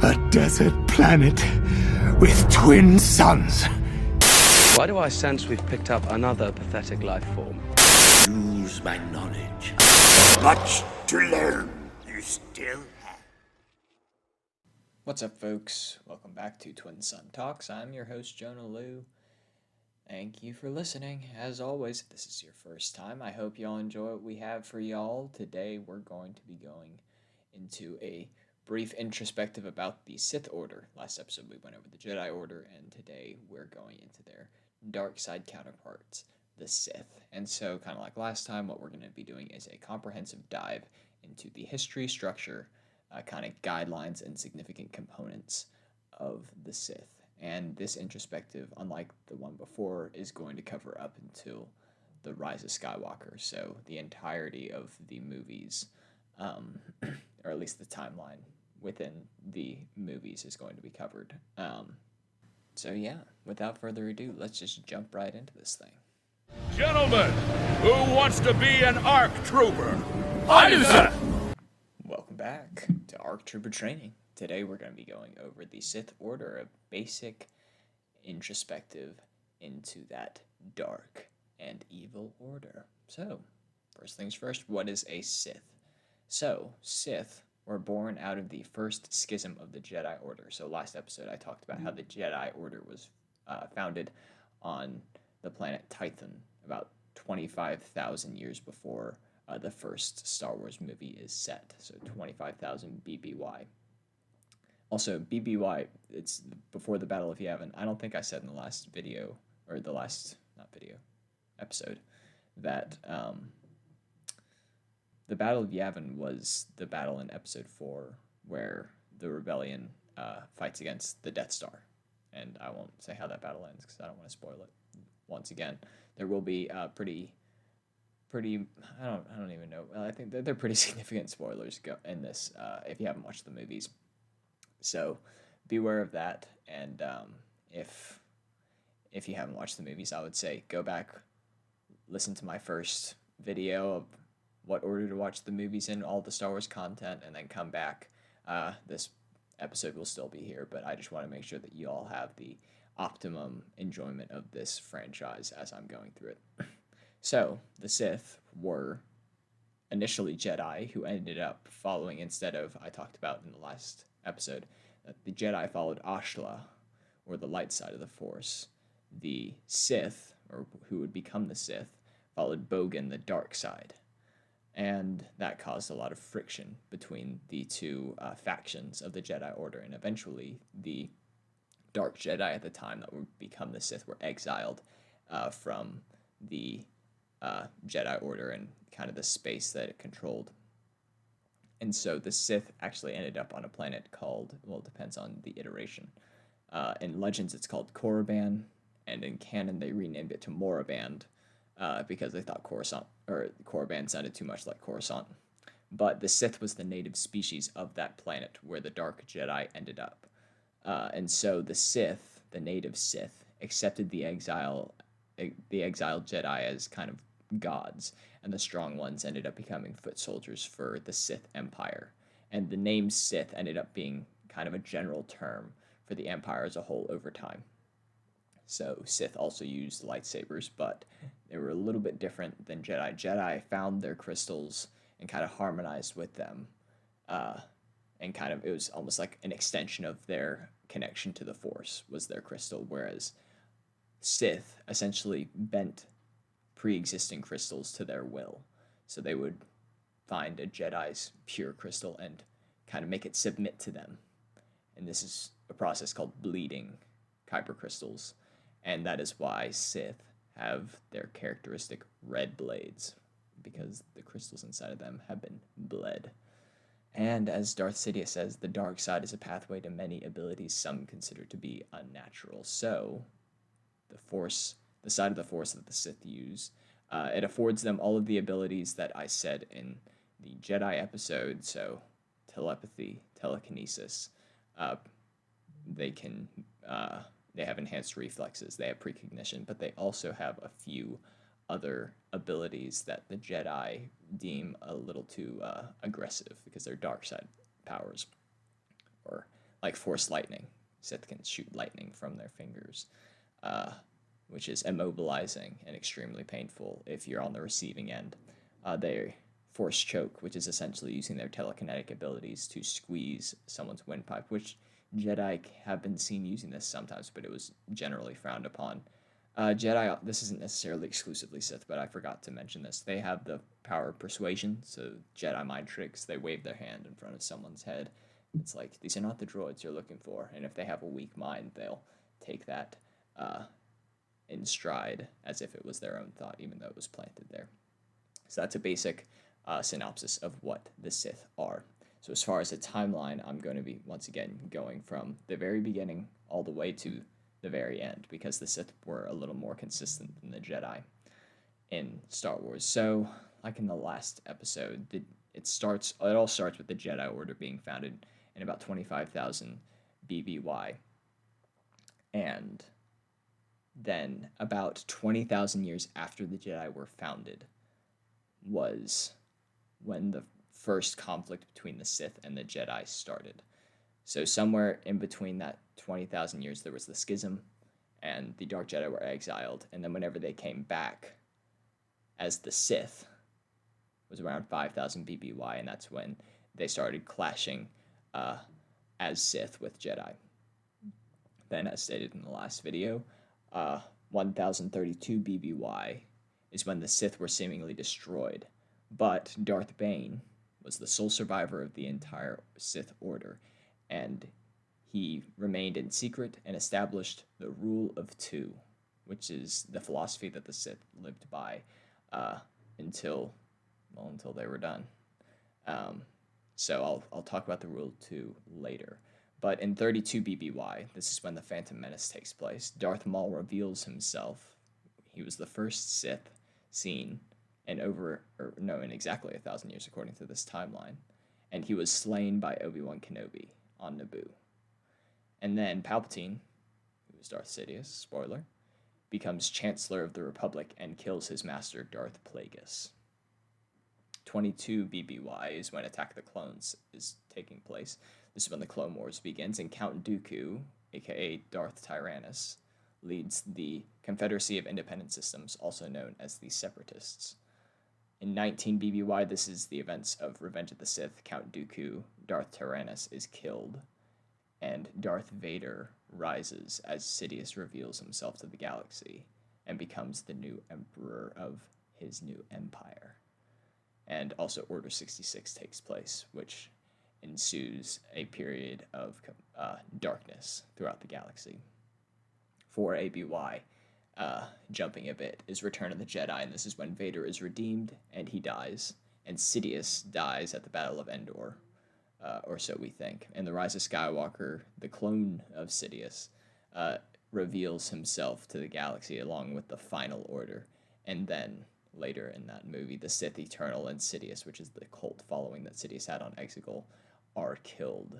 A desert planet with twin suns. Why do I sense we've picked up another pathetic life form? Use my knowledge. Much to learn. You still have. What's up, folks? Welcome back to Twin Sun Talks. I'm your host, Jonah Liu. Thank you for listening. As always, if this is your first time, I hope y'all enjoy what we have for y'all. Today, we're going to be going into a brief introspective about the Sith Order. Last episode, we went over the Jedi Order, and today, we're going into their dark side counterparts, the Sith. And so, kind of like last time, what we're going to be doing is a comprehensive dive into the history, structure, kind of guidelines, and significant components of the Sith. And this introspective, unlike the one before, is going to cover up until the Rise of Skywalker. So the entirety of the movies, or at least the timeline within the movies, is going to be covered. So yeah, without further ado, let's just jump right into this thing. Gentlemen, who wants to be an ARC Trooper? I do, sir! Welcome back to ARC Trooper Training. Today we're going to be going over the Sith Order, a basic introspective into that dark and evil order. So, first things first, what is a Sith? So, Sith were born out of the first schism of the Jedi Order. So last episode I talked about how the Jedi Order was founded on the planet Tython about 25,000 years before the first Star Wars movie is set. So 25,000 BBY. Also, BBY, it's before the Battle of Yavin. I don't think I said in the last video, or the last, not video, episode, that the Battle of Yavin was the battle in episode 4 where the rebellion fights against the Death Star. And I won't say how that battle ends because I don't want to spoil it. Once again, there will be pretty, I don't even know. I think they're pretty significant spoilers in this if you haven't watched the movies. So beware of that, and if you haven't watched the movies, I would say go back, listen to my first video of what order to watch the movies in, all the Star Wars content, and then come back. This episode will still be here, but I just want to make sure that you all have the optimum enjoyment of this franchise as I'm going through it. So, the Sith were initially Jedi who ended up following, instead of, I talked about in the last episode, that the Jedi followed Ashla, or the light side of the Force. The Sith, or who would become the Sith, followed Bogan, the dark side. And that caused a lot of friction between the two factions of the Jedi Order, and eventually the Dark Jedi at the time that would become the Sith were exiled from the Jedi Order and kind of the space that it controlled. And so the Sith actually ended up on a planet called, well, it depends on the iteration. In Legends, it's called Korriban, and in canon, they renamed it to Moraband because they thought Korriban sounded too much like Coruscant. But the Sith was the native species of that planet where the Dark Jedi ended up. And so the Sith, the native Sith, accepted the exiled Jedi as kind of gods, and the strong ones ended up becoming foot soldiers for the Sith Empire. And the name Sith ended up being kind of a general term for the Empire as a whole over time. So Sith also used lightsabers, but they were a little bit different than Jedi. Jedi found their crystals and kind of harmonized with them, and kind of, it was almost like an extension of their connection to the Force was their crystal, whereas Sith essentially bent pre-existing crystals to their will. So they would find a Jedi's pure crystal and kind of make it submit to them. And this is a process called bleeding kyber crystals. And that is why Sith have their characteristic red blades, because the crystals inside of them have been bled. And as Darth Sidious says, the dark side is a pathway to many abilities some consider to be unnatural. So the Force, the side of the Force that the Sith use, it affords them all of the abilities that I said in the Jedi episode. So telepathy, telekinesis, they have enhanced reflexes, they have precognition, but they also have a few other abilities that the Jedi deem a little too aggressive because they're dark side powers. Or like force lightning. Sith can shoot lightning from their fingers, which is immobilizing and extremely painful if you're on the receiving end. They force choke, which is essentially using their telekinetic abilities to squeeze someone's windpipe, which Jedi have been seen using this sometimes, but it was generally frowned upon. Jedi, this isn't necessarily exclusively Sith, but I forgot to mention this. They have the power of persuasion, so Jedi mind tricks. They wave their hand in front of someone's head. It's like, these are not the droids you're looking for, and if they have a weak mind, they'll take that in stride as if it was their own thought, even though it was planted there. So that's a basic synopsis of what the Sith are. So as far as the timeline, I'm going to be, once again, going from the very beginning all the way to the very end, because the Sith were a little more consistent than the Jedi in Star Wars. So, like in the last episode, it all starts with the Jedi Order being founded in about 25,000 BBY. And then about 20,000 years after the Jedi were founded was when the first conflict between the Sith and the Jedi started. So somewhere in between that 20,000 years, there was the schism, and the Dark Jedi were exiled. And then whenever they came back as the Sith, was around 5,000 BBY, and that's when they started clashing as Sith with Jedi. Then, as stated in the last video, 1032 BBY is when the Sith were seemingly destroyed, but Darth Bane was the sole survivor of the entire Sith Order, and he remained in secret and established the Rule of Two, which is the philosophy that the Sith lived by until they were done. So I'll talk about the Rule of Two later. But in 32 BBY, this is when the Phantom Menace takes place. Darth Maul reveals himself. He was the first Sith seen in exactly 1,000 years according to this timeline. And he was slain by Obi-Wan Kenobi on Naboo. And then Palpatine, who is Darth Sidious, spoiler, becomes Chancellor of the Republic and kills his master, Darth Plagueis. 22 BBY is when Attack of the Clones is taking place. This is when the Clone Wars begins, and Count Dooku, aka Darth Tyrannus, leads the Confederacy of Independent Systems, also known as the Separatists. In 19 BBY, this is the events of Revenge of the Sith. Count Dooku, Darth Tyrannus, is killed, and Darth Vader rises as Sidious reveals himself to the galaxy and becomes the new emperor of his new empire. And also Order 66 takes place, which ensues a period of darkness throughout the galaxy. 4 ABY, jumping a bit, is Return of the Jedi, and this is when Vader is redeemed and he dies, and Sidious dies at the Battle of Endor, or so we think. In The Rise of Skywalker, the clone of Sidious reveals himself to the galaxy along with the Final Order, and then later in that movie, the Sith Eternal and Sidious, which is the cult following that Sidious had on Exegol, are killed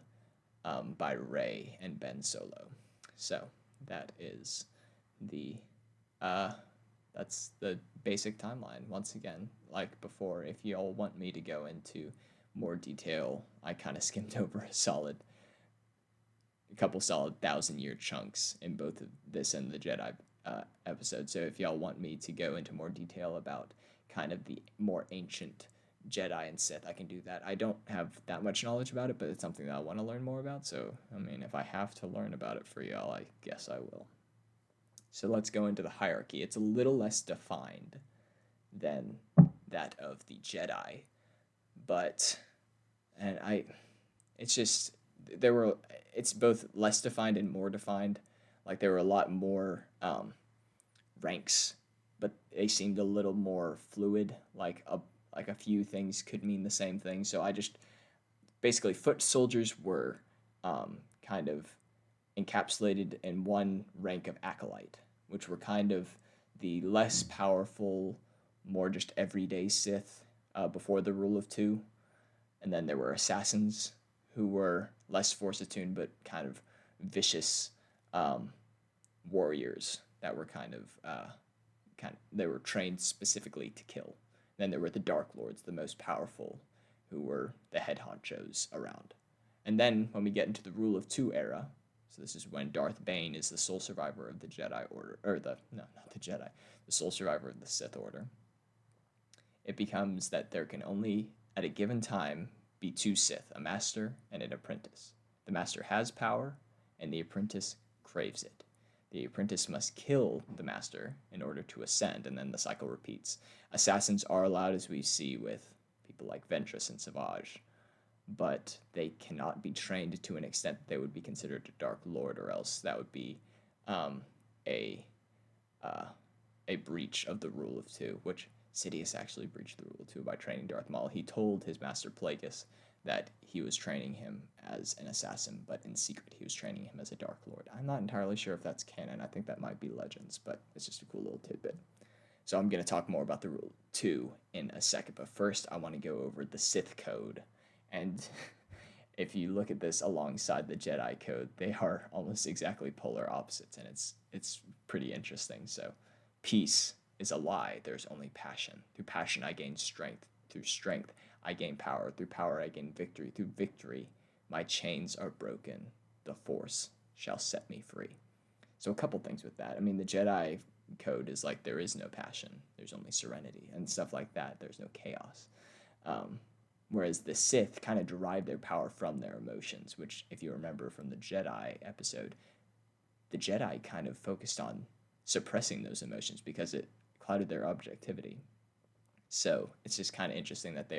by Rey and Ben Solo. So that is that's the basic timeline. Once again, like before, if y'all want me to go into more detail, I kind of skimmed over a couple solid 1,000-year chunks in both of this and the Jedi episode. So if y'all want me to go into more detail about kind of the more ancient Jedi and Sith, I can do that. I don't have that much knowledge about it, but it's something that I want to learn more about. So, I mean, if I have to learn about it for y'all, I guess I will. So let's go into the hierarchy. It's a little less defined than that of the Jedi, it's both less defined and more defined. Like, there were a lot more ranks, but they seemed a little more fluid. Like a few things could mean the same thing. So I just basically, foot soldiers were kind of encapsulated in one rank of acolyte, which were kind of the less powerful, more just everyday Sith before the Rule of Two. And then there were assassins, who were less force attuned but kind of vicious warriors that were they were trained specifically to kill. Then there were the Dark Lords, the most powerful, who were the head honchos around. And then when we get into the Rule of Two era, so this is when Darth Bane is the sole survivor of the Jedi Order, not the Jedi, the sole survivor of the Sith Order. It becomes that there can only, at a given time, be two Sith, a master and an apprentice. The master has power, and the apprentice craves it. The apprentice must kill the master in order to ascend, and then the cycle repeats. Assassins are allowed, as we see with people like Ventress and Savage, but they cannot be trained to an extent that they would be considered a Dark Lord, or else that would be a breach of the Rule of Two, which Sidious actually breached the Rule of Two by training Darth Maul. He told his master Plagueis that he was training him as an assassin, but in secret he was training him as a Dark Lord. I'm not entirely sure if that's canon. I think that might be Legends, but it's just a cool little tidbit. So I'm going to talk more about the Rule 2 in a second, but first I want to go over the Sith Code. And if you look at this alongside the Jedi Code, they are almost exactly polar opposites, and it's pretty interesting. So peace is a lie. There's only passion. Through passion I gain strength. Through strength I gain power. Through power I gain victory. Through victory my chains are broken. The Force shall set me free. So a couple things with that. I mean, the Jedi Code is like there is no passion. There's only serenity and stuff like that. There's no chaos. Whereas the Sith kind of derive their power from their emotions, which, if you remember from the Jedi episode, the Jedi kind of focused on suppressing those emotions because it clouded their objectivity. So it's just kind of interesting that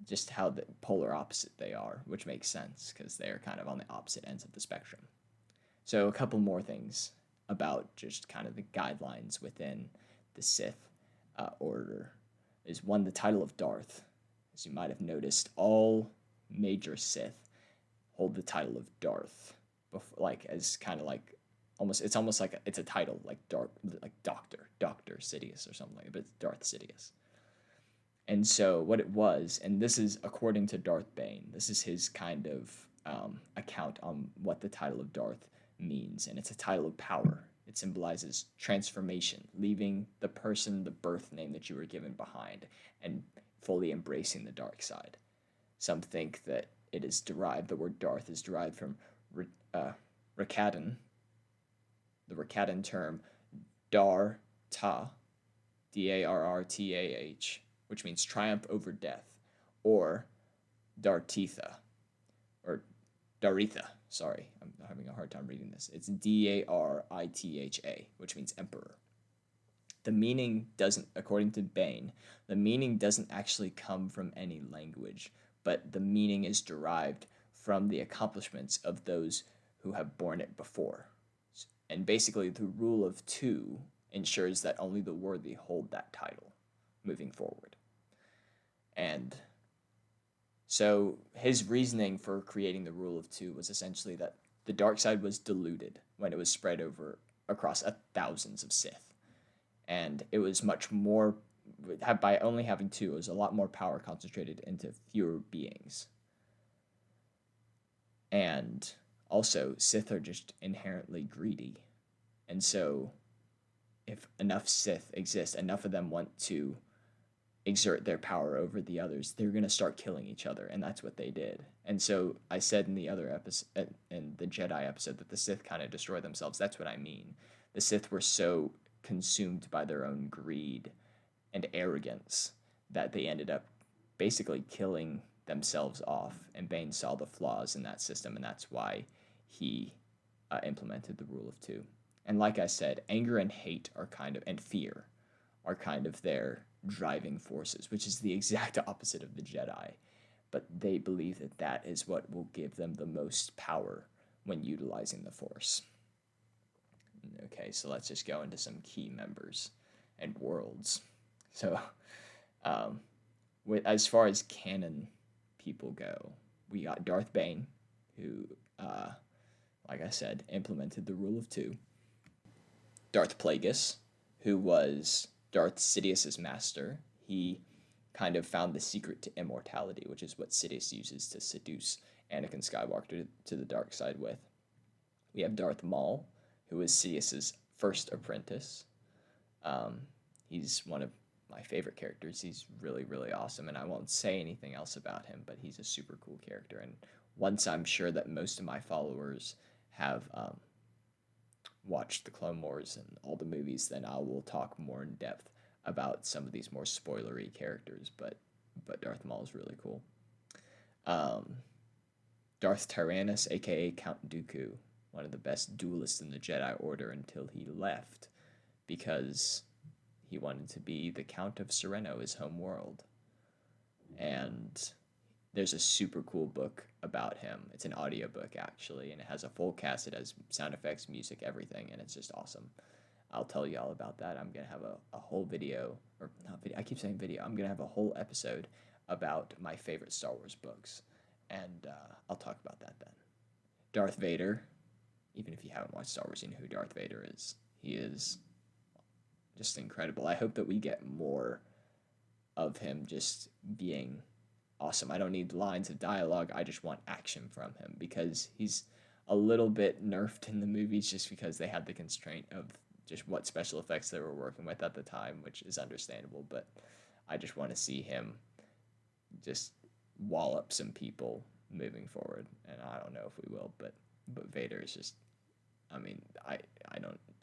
just how the polar opposite they are, which makes sense because they're kind of on the opposite ends of the spectrum. So a couple more things about just kind of the guidelines within the Sith order is one, the title of Darth. As you might have noticed, all major Sith hold the title of Darth, it's almost like it's a title, like Doctor Sidious or something like that, but it's Darth Sidious. And so what it was, and this is according to Darth Bane, this is his kind of account on what the title of Darth means, and it's a title of power. It symbolizes transformation, leaving the person, the birth name that you were given behind, and fully embracing the dark side. Some think that the word Darth is derived from Rakatan, the Rakatan term Dar-Ta, Darrtah, which means triumph over death, or Dartitha, or Daritha, sorry, I'm having a hard time reading this. It's Daritha, which means emperor. The meaning doesn't, according to Bane, the meaning doesn't actually come from any language, but the meaning is derived from the accomplishments of those who have borne it before. And basically, the Rule of Two ensures that only the worthy hold that title moving forward. And so his reasoning for creating the Rule of Two was essentially that the dark side was diluted when it was spread across thousands of Sith. And it was much more, by only having two, it was a lot more power concentrated into fewer beings. And also, Sith are just inherently greedy. And so, if enough Sith exist, enough of them want to exert their power over the others, they're going to start killing each other, and that's what they did. And so, I said in the other episode, in the Jedi episode, that the Sith kind of destroy themselves. That's what I mean. The Sith were so consumed by their own greed and arrogance that they ended up basically killing themselves off, and Bane saw the flaws in that system, and that's why he implemented the Rule of Two. And like I said, anger and hate and fear are kind of their driving forces, which is the exact opposite of the Jedi. But they believe that that is what will give them the most power when utilizing the Force. Okay, so let's just go into some key members and worlds. So, as far as canon people go, we got Darth Bane, who, like I said, implemented the Rule of Two. Darth Plagueis, who was Darth Sidious's master. He kind of found the secret to immortality, which is what Sidious uses to seduce Anakin Skywalker to the dark side with. We have Darth Maul, who is Sidious's first apprentice. He's one of my favorite characters. He's really, really awesome, and I won't say anything else about him, but he's a super cool character. And once I'm sure that most of my followers have watched the Clone Wars and all the movies, then I will talk more in depth about some of these more spoilery characters. But Darth Maul is really cool. Darth Tyrannus, aka Count Dooku, one of the best duelists in the Jedi Order until he left because he wanted to be the Count of Sereno, his home world. And there's a super cool book about him. It's an audiobook, actually, and it has a full cast. It has sound effects, music, everything, and it's just awesome. I'll tell you all about that. I'm going to have a whole video, or not video, I keep saying video. I'm going to have a whole episode about my favorite Star Wars books, and I'll talk about that then. Darth Vader, even if you haven't watched Star Wars, you know who Darth Vader is. He is just incredible. I hope that we get more of him just being awesome. I don't need lines of dialogue. I just want action from him, because he's a little bit nerfed in the movies just because they had the constraint of just what special effects they were working with at the time, which is understandable. But I just want to see him just wallop some people moving forward, and I don't know if we will, but Vader is just, I mean, I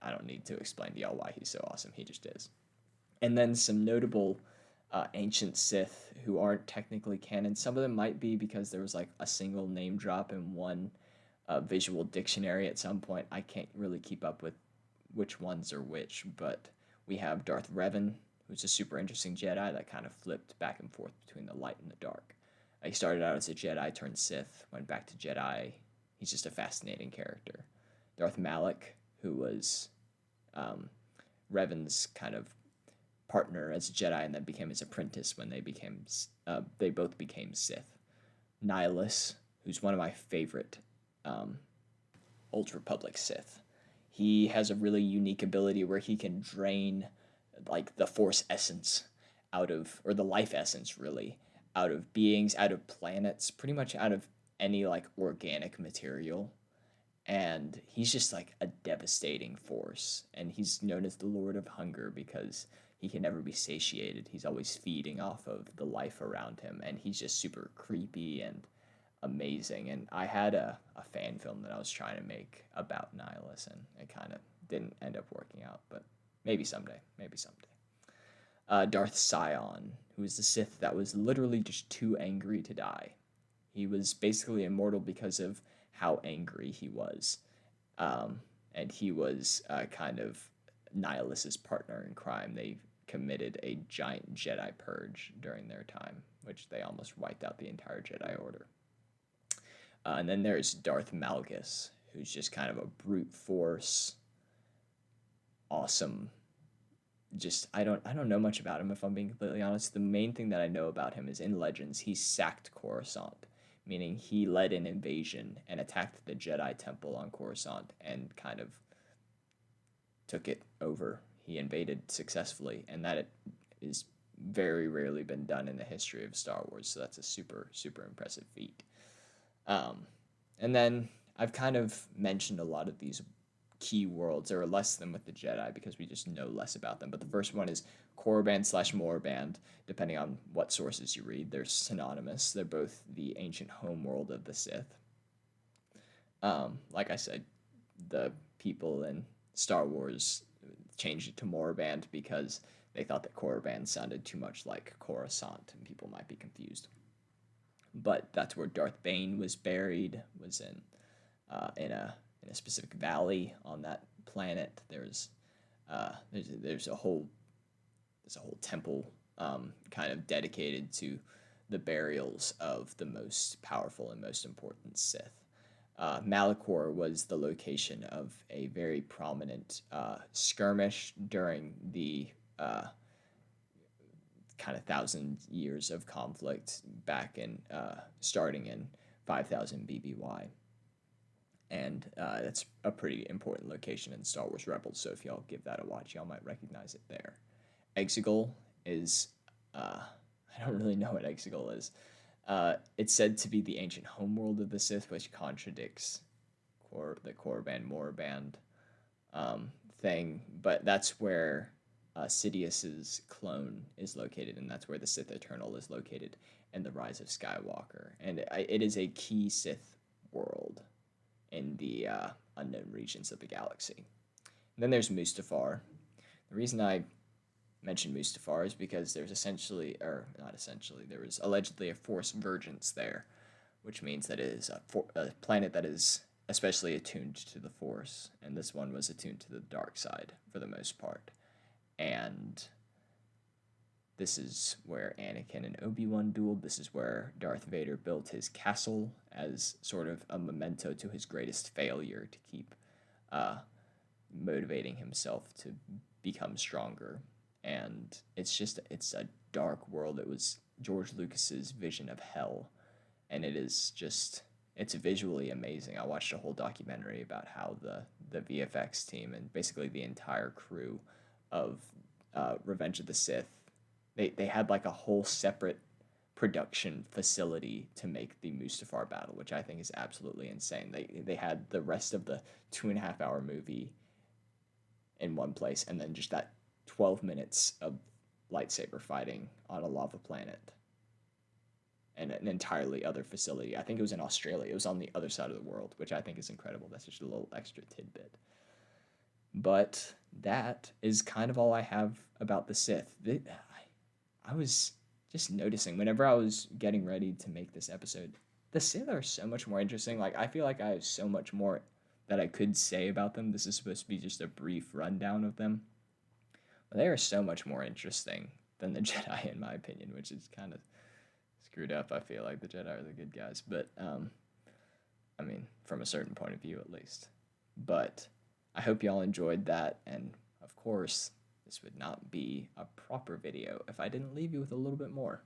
don't need to explain to y'all why he's so awesome. He just is. And then some notable ancient Sith who aren't technically canon. Some of them might be because there was like a single name drop in one visual dictionary at some point. I can't really keep up with which ones are which, but we have Darth Revan, who's a super interesting Jedi that kind of flipped back and forth between the light and the dark. He started out as a Jedi, turned Sith, went back to Jedi. He's just a fascinating character. Darth Malak, who was Revan's kind of partner as a Jedi and then became his apprentice when they both became Sith. Nihilus, who's one of my favorite Old Republic Sith. He has a really unique ability where he can drain like the Force essence out of, or the life essence really, out of beings, out of planets, pretty much out of any like organic material. And he's just like a devastating force. And he's known as the Lord of Hunger because he can never be satiated. He's always feeding off of the life around him. And he's just super creepy and amazing. And I had a fan film that I was trying to make about Nihilus, and it kind of didn't end up working out. But maybe someday. Darth Sion, who was the Sith that was literally just too angry to die. He was basically immortal because of how angry he was. And he was kind of Nihilus's partner in crime. They committed a giant Jedi purge during their time, which they almost wiped out the entire Jedi Order. And then there's Darth Malgus, who's just kind of a brute force, awesome. Just I don't know much about him, if I'm being completely honest. The main thing that I know about him is in Legends he sacked Coruscant, meaning he led an invasion and attacked the Jedi Temple on Coruscant and kind of took it over. He invaded successfully, and that is very rarely been done in the history of Star Wars, so that's a super, super impressive feat. And then I've kind of mentioned a lot of these key worlds. There are less than with the Jedi because we just know less about them. But the first one is Korriban/Morband, depending on what sources you read. They're synonymous. They're both the ancient homeworld of the Sith. Like I said, the people in Star Wars changed it to Morband because they thought that Korriban sounded too much like Coruscant, and people might be confused. But that's where Darth Bane was buried, was in a specific valley on that planet. There's a whole temple kind of dedicated to the burials of the most powerful and most important Sith. Malachor was the location of a very prominent skirmish during the kind of 1,000 years of conflict back in starting in 5000 BBY. And that's a pretty important location in Star Wars Rebels, so if y'all give that a watch, y'all might recognize it there. Exegol is, I don't really know what Exegol is. It's said to be the ancient homeworld of the Sith, which contradicts the Korriban Morband thing, but that's where Sidious's clone is located, and that's where the Sith Eternal is located, and the Rise of Skywalker. And it is a key Sith world in the unknown regions of the galaxy. And then there's Mustafar. The reason I mentioned Mustafar is because there was allegedly a Force Vergence there, which means that it is a planet that is especially attuned to the Force, and this one was attuned to the dark side for the most part. And this is where Anakin and Obi-Wan dueled. This is where Darth Vader built his castle as sort of a memento to his greatest failure to keep motivating himself to become stronger. And it's a dark world. It was George Lucas's vision of hell, and it's visually amazing. I watched a whole documentary about how the VFX team and basically the entire crew of Revenge of the Sith, they had like a whole separate production facility to make the Mustafar battle, which I think is absolutely insane. They had the rest of the 2.5-hour movie in one place, and then just that 12 minutes of lightsaber fighting on a lava planet and an entirely other facility. I think it was in Australia. It was on the other side of the world, which I think is incredible. That's just a little extra tidbit. But that is kind of all I have about the Sith. I was just noticing whenever I was getting ready to make this episode, the Sith are so much more interesting. Like, I feel like I have so much more that I could say about them. This is supposed to be just a brief rundown of them. But they are so much more interesting than the Jedi, in my opinion, which is kind of screwed up. I feel like the Jedi are the good guys, but I mean, from a certain point of view at least. But I hope y'all enjoyed that, and of course, this would not be a proper video if I didn't leave you with a little bit more.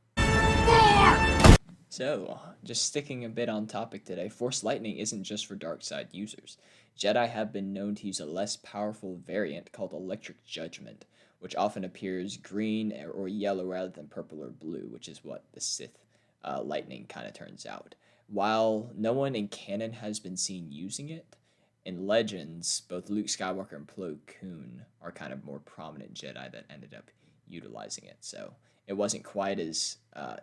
So, just sticking a bit on topic today, Force Lightning isn't just for dark side users. Jedi have been known to use a less powerful variant called Electric Judgment, which often appears green or yellow rather than purple or blue, which is what the Sith Lightning kind of turns out. While no one in canon has been seen using it, in Legends, both Luke Skywalker and Plo Koon are kind of more prominent Jedi that ended up utilizing it. So it wasn't quite as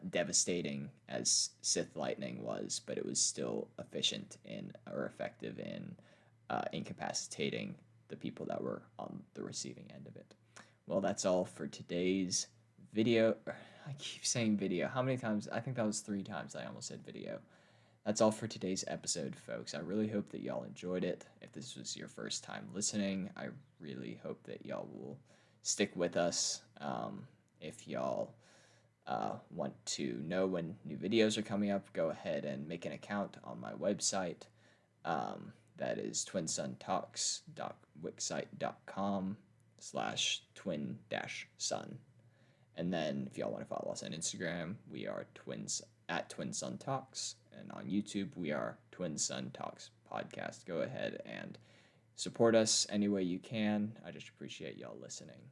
devastating as Sith Lightning was, but it was still effective in incapacitating the people that were on the receiving end of it. Well, that's all for today's video. I keep saying video. How many times? I think that was 3 times I almost said video. That's all for today's episode, folks. I really hope that y'all enjoyed it. If this was your first time listening, I really hope that y'all will stick with us. If y'all want to know when new videos are coming up, go ahead and make an account on my website. That is twinsuntalks.wixsite.com/twin-sun. And then if y'all want to follow us on Instagram, we are @twinsuntalks. And on YouTube, we are Twin Sun Talks Podcast. Go ahead and support us any way you can. I just appreciate y'all listening.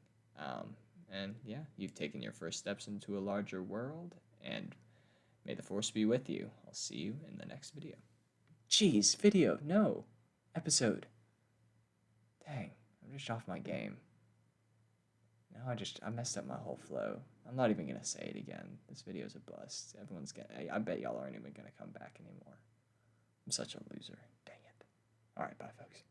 And yeah, you've taken your first steps into a larger world, and may the Force be with you. I'll see you in the next video. Jeez, video, no. Episode. Dang, I'm just off my game. Now I messed up my whole flow. I'm not even going to say it again. This video's a bust. I bet y'all aren't even going to come back anymore. I'm such a loser. Dang it. Alright, bye folks.